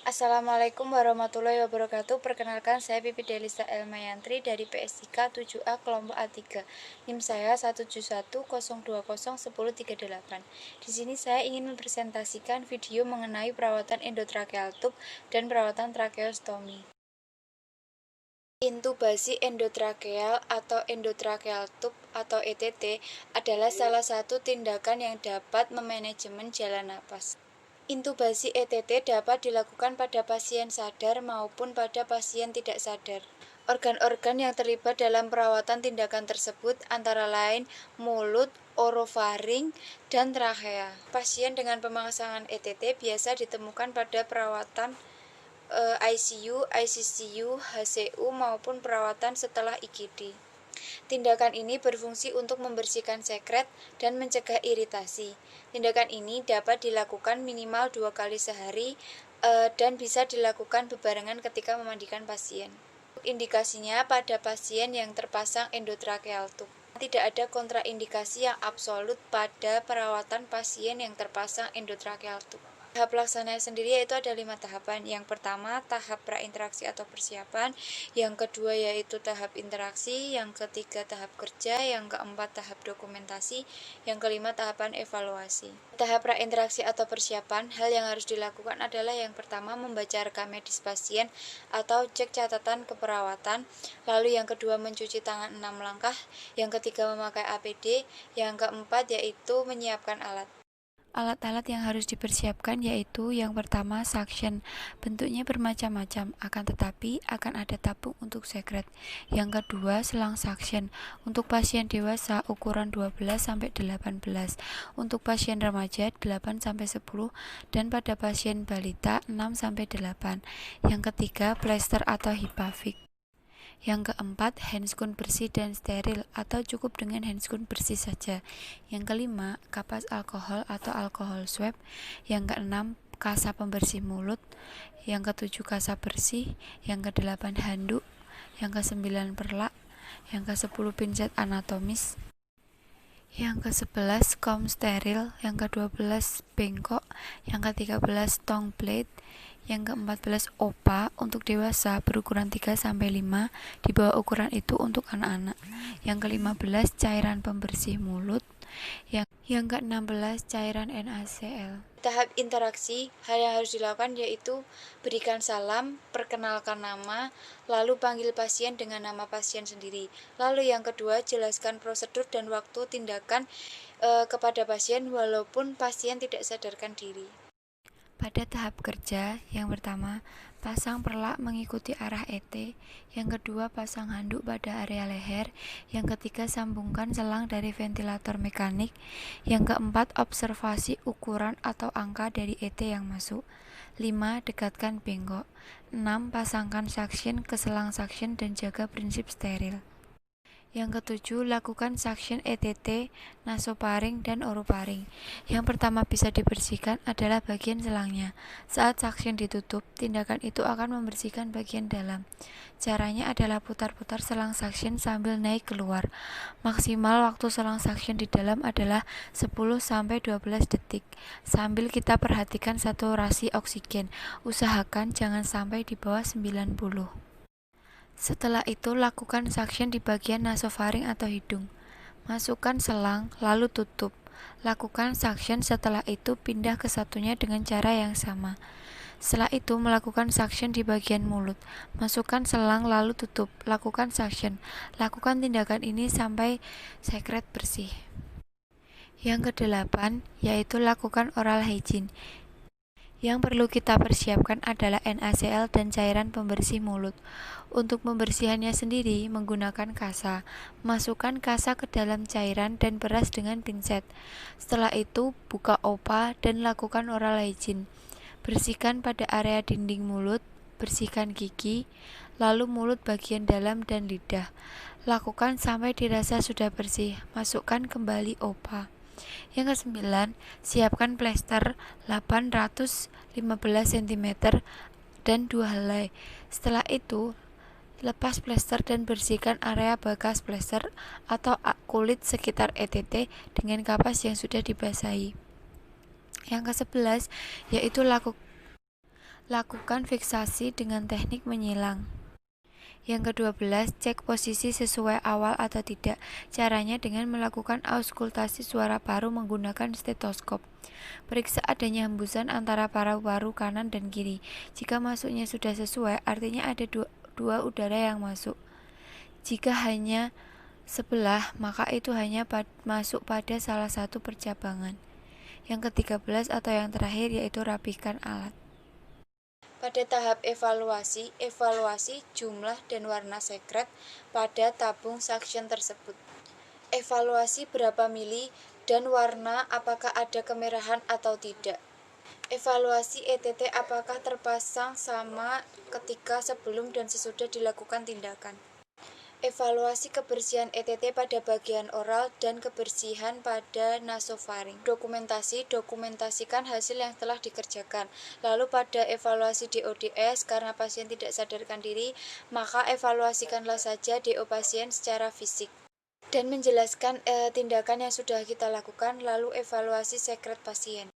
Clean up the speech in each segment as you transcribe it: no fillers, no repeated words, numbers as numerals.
Assalamualaikum warahmatullahi wabarakatuh. Perkenalkan, saya Pipit Delisa Elmayantri dari PSIK 7A kelompok A3. NIM saya 17102011038. Di sini saya ingin mempresentasikan video mengenai perawatan endotracheal tube dan perawatan tracheostomi. Intubasi endotracheal atau endotracheal tube atau ETT adalah salah satu tindakan yang dapat memanajemen jalan napas. Intubasi ETT dapat dilakukan pada pasien sadar maupun pada pasien tidak sadar. Organ-organ yang terlibat dalam perawatan tindakan tersebut antara lain mulut, orofaring, dan trachea. Pasien dengan pemasangan ETT biasa ditemukan pada perawatan ICU, ICCU, HCU maupun perawatan setelah IGD. Tindakan ini berfungsi untuk membersihkan sekret dan mencegah iritasi. Tindakan ini dapat dilakukan minimal 2 kali sehari dan bisa dilakukan bebarengan ketika memandikan pasien. Indikasinya pada pasien yang terpasang endotracheal tube. Tidak ada kontraindikasi yang absolut pada perawatan pasien yang terpasang endotracheal tube. Tahap pelaksanaan sendiri yaitu ada 5 tahapan. Yang pertama, tahap prainteraksi atau persiapan. Yang kedua yaitu tahap interaksi. Yang ketiga, tahap kerja. Yang keempat, tahap dokumentasi. Yang kelima, tahapan evaluasi. Tahap prainteraksi atau persiapan, hal yang harus dilakukan adalah yang pertama, membaca rekam medis pasien atau cek catatan keperawatan. Lalu yang kedua, mencuci tangan 6 langkah. Yang ketiga, memakai APD. Yang keempat yaitu menyiapkan alat. Alat-alat yang harus dipersiapkan yaitu yang pertama suction, bentuknya bermacam-macam, akan tetapi akan ada tabung untuk sekret. Yang kedua selang suction, untuk pasien dewasa ukuran 12-18, untuk pasien remaja 8-10, dan pada pasien balita 6-8. Yang ketiga plester atau hipavik. Yang keempat, handscoon bersih dan steril atau cukup dengan handscoon bersih saja. Yang kelima, kapas alkohol atau alkohol swab. Yang keenam, kasa pembersih mulut. Yang ketujuh, kasa bersih. Yang kedelapan, handuk. Yang kesembilan, perlak. Yang kesepuluh, pinset anatomis. Yang ke-11 kaum steril, yang ke-12 bengkok, yang ke-13 tong blade, yang ke-14 OPA untuk dewasa berukuran 3-5, di bawah ukuran itu untuk anak-anak. Yang ke-15 cairan pembersih mulut, yang ke-16 cairan NaCl. Tahap interaksi, hal yang harus dilakukan yaitu berikan salam, perkenalkan nama, lalu panggil pasien dengan nama pasien sendiri. Lalu yang kedua, jelaskan prosedur dan waktu tindakan kepada pasien walaupun pasien tidak sadarkan diri. Pada tahap kerja, yang pertama, pasang perlak mengikuti arah ET. Yang kedua, pasang handuk pada area leher. Yang ketiga, sambungkan selang dari ventilator mekanik. Yang keempat, observasi ukuran atau angka dari ET yang masuk. 5. Dekatkan bengkok. 6. Pasangkan suction ke selang suction dan jaga prinsip steril. Yang ketujuh, lakukan suction ETT, nasofaring, dan orofaring. Yang pertama bisa dibersihkan adalah bagian selangnya. Saat suction ditutup, tindakan itu akan membersihkan bagian dalam. Caranya adalah putar-putar selang suction sambil naik keluar. Maksimal waktu selang suction di dalam adalah 10-12 detik. Sambil kita perhatikan saturasi oksigen. Usahakan jangan sampai di bawah 90. Setelah itu, lakukan suction di bagian nasofaring atau hidung. Masukkan selang, lalu tutup. Lakukan suction, setelah itu pindah ke satunya dengan cara yang sama. Setelah itu, melakukan suction di bagian mulut. Masukkan selang, lalu tutup. Lakukan suction. Lakukan tindakan ini sampai sekret bersih. Yang ke-8, yaitu lakukan oral hygiene. Yang perlu kita persiapkan adalah NaCl dan cairan pembersih mulut. Untuk pembersihannya sendiri menggunakan kasa. Masukkan kasa ke dalam cairan dan peras dengan pinset. Setelah itu buka OPA dan lakukan oral hygiene. Bersihkan pada area dinding mulut, bersihkan gigi, lalu mulut bagian dalam dan lidah. Lakukan sampai dirasa sudah bersih. Masukkan kembali OPA. Yang ke-9, siapkan plester 815 cm dan 2 helai. Setelah itu, lepas plester dan bersihkan area bekas plester atau kulit sekitar ETT dengan kapas yang sudah dibasahi. Yang ke-11 yaitu lakukan fiksasi dengan teknik menyilang. Yang ke-12, cek posisi sesuai awal atau tidak. Caranya dengan melakukan auskultasi suara paru menggunakan stetoskop. Periksa adanya hembusan antara paru-paru kanan dan kiri. Jika masuknya sudah sesuai, artinya ada dua udara yang masuk. Jika hanya sebelah, maka itu hanya masuk pada salah satu percabangan. Yang ke-13 atau yang terakhir yaitu rapikan alat. Pada tahap evaluasi jumlah dan warna sekret pada tabung suction tersebut. Evaluasi berapa mili dan warna apakah ada kemerahan atau tidak. Evaluasi ETT apakah terpasang sama ketika sebelum dan sesudah dilakukan tindakan. Evaluasi kebersihan ETT pada bagian oral dan kebersihan pada nasofaring. Dokumentasikan hasil yang telah dikerjakan. Lalu pada evaluasi DODS, karena pasien tidak sadarkan diri, maka evaluasikanlah saja DO pasien secara fisik. Dan menjelaskan tindakan yang sudah kita lakukan, lalu evaluasi sekret pasien.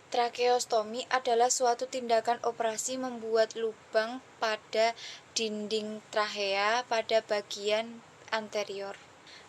Tracheostomi adalah suatu tindakan operasi membuat lubang pada dinding trachea pada bagian anterior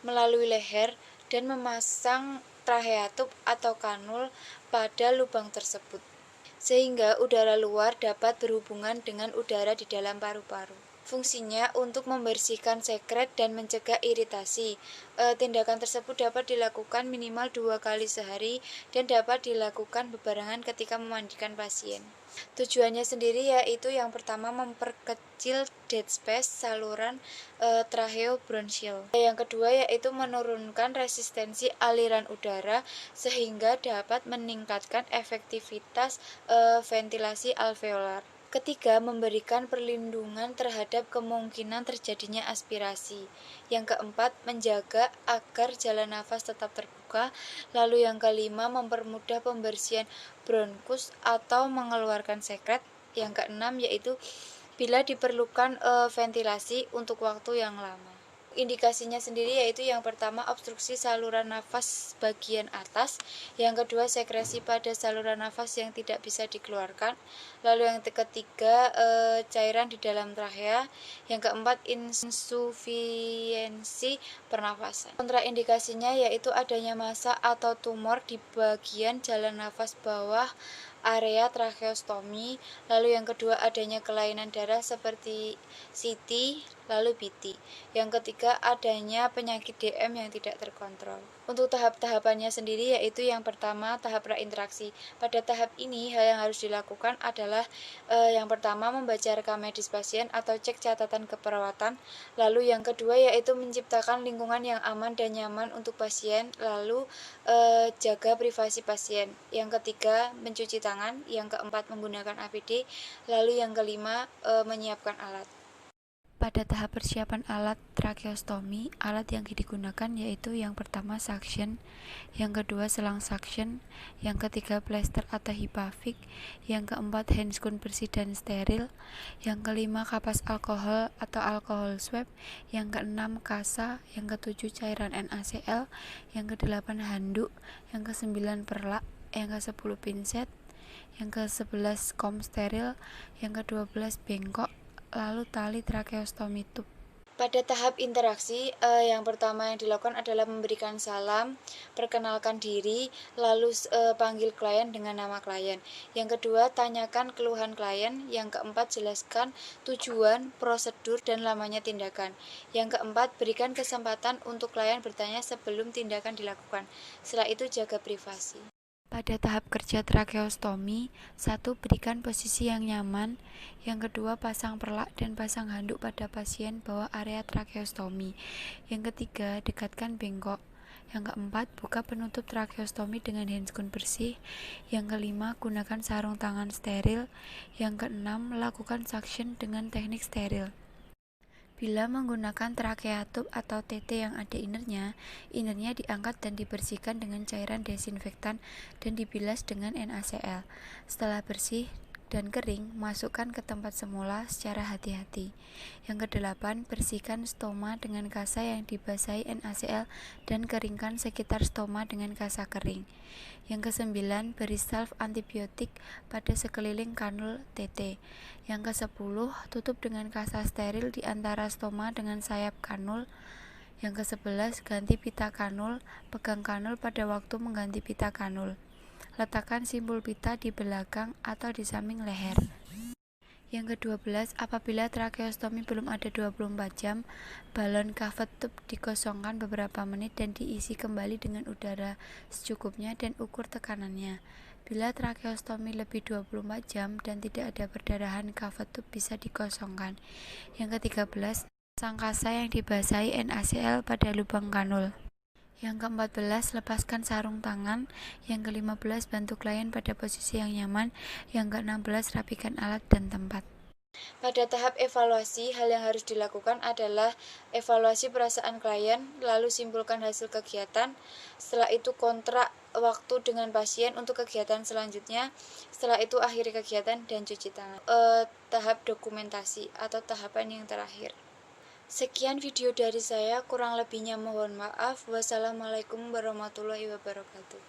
melalui leher dan memasang tracheatub atau kanul pada lubang tersebut, sehingga udara luar dapat berhubungan dengan udara di dalam paru-paru. Fungsinya untuk membersihkan sekret dan mencegah iritasi. Tindakan tersebut dapat dilakukan minimal 2 kali sehari dan dapat dilakukan bebarengan ketika memandikan pasien. Tujuannya sendiri yaitu yang pertama memperkecil dead space saluran tracheobronchial. Yang kedua yaitu menurunkan resistensi aliran udara sehingga dapat meningkatkan efektivitas ventilasi alveolar. Ketiga, memberikan perlindungan terhadap kemungkinan terjadinya aspirasi. Yang keempat, menjaga agar jalan nafas tetap terbuka. Lalu yang kelima, mempermudah pembersihan bronkus atau mengeluarkan sekret. Yang keenam, yaitu bila diperlukan ventilasi untuk waktu yang lama. Indikasinya sendiri yaitu yang pertama obstruksi saluran nafas bagian atas, yang kedua sekresi pada saluran nafas yang tidak bisa dikeluarkan, lalu yang ketiga cairan di dalam trachea, yang keempat insufiensi pernafasan. Kontraindikasinya yaitu adanya massa atau tumor di bagian jalan nafas bawah area tracheostomi, lalu yang kedua adanya kelainan darah seperti CT, lalu BT. Yang ketiga adanya penyakit DM yang tidak terkontrol. Untuk tahap-tahapannya sendiri yaitu yang pertama tahap prainteraksi. Pada tahap ini hal yang harus dilakukan adalah yang pertama membaca rekam medis pasien atau cek catatan keperawatan. Lalu yang kedua yaitu menciptakan lingkungan yang aman dan nyaman untuk pasien. Lalu jaga privasi pasien. Yang ketiga mencuci tangan. Yang keempat menggunakan APD. Lalu yang kelima menyiapkan alat. Pada tahap persiapan alat tracheostomi, alat yang digunakan yaitu yang pertama suction, yang kedua selang suction, yang ketiga plester atau hipafik, yang keempat handscoon bersih dan steril, yang kelima kapas alkohol atau alkohol swab, yang keenam kasa, yang ketujuh cairan NaCl, yang kedelapan handuk, yang kesembilan perlak, yang ke-10 pinset, yang ke-11 kom steril, yang ke-12 bengkok, lalu tali tracheostomy tube. Pada tahap interaksi, yang pertama yang dilakukan adalah memberikan salam, perkenalkan diri, lalu panggil klien dengan nama klien. Yang kedua, tanyakan keluhan klien. Yang keempat, jelaskan tujuan, prosedur, dan lamanya tindakan. Yang keempat, berikan kesempatan untuk klien bertanya sebelum tindakan dilakukan. Setelah itu, jaga privasi. Pada tahap kerja tracheostomi, 1. Berikan posisi yang nyaman. Yang kedua, pasang perlak dan pasang handuk pada pasien bawah area tracheostomi. Yang ketiga, dekatkan bengkok. Yang keempat, buka penutup tracheostomi dengan handscoon bersih. Yang kelima, gunakan sarung tangan steril. Yang keenam, lakukan suction dengan teknik steril. Bila menggunakan tracheatub atau TT yang ada innernya diangkat dan dibersihkan dengan cairan desinfektan dan dibilas dengan NaCl. Setelah bersih, dan kering, masukkan ke tempat semula secara hati-hati. Yang kedelapan, bersihkan stoma dengan kasa yang dibasahi NaCl dan keringkan sekitar stoma dengan kasa kering. Yang kesembilan, beri salv antibiotik pada sekeliling kanul TT. Yang kesepuluh, tutup dengan kasa steril di antara stoma dengan sayap kanul. Yang ke-11, ganti pita kanul, pegang kanul pada waktu mengganti pita kanul. Letakkan simpul pita di belakang atau di samping leher. Yang ke-12, apabila tracheostomi belum ada 24 jam, balon caved tube dikosongkan beberapa menit dan diisi kembali dengan udara secukupnya dan ukur tekanannya. Bila tracheostomi lebih 24 jam dan tidak ada perdarahan, caved tube bisa dikosongkan. Yang ke-13, pasang kasa yang dibasahi NaCl pada lubang kanul. Yang ke-14, lepaskan sarung tangan. Yang ke-15, bantu klien pada posisi yang nyaman. Yang ke-16, rapikan alat dan tempat. Pada tahap evaluasi, hal yang harus dilakukan adalah evaluasi perasaan klien, lalu simpulkan hasil kegiatan. Setelah itu kontrak waktu dengan pasien untuk kegiatan selanjutnya. Setelah itu akhiri kegiatan dan cuci tangan. Tahap dokumentasi atau tahapan yang terakhir. Sekian video dari saya, kurang lebihnya mohon maaf. Wassalamualaikum warahmatullahi wabarakatuh.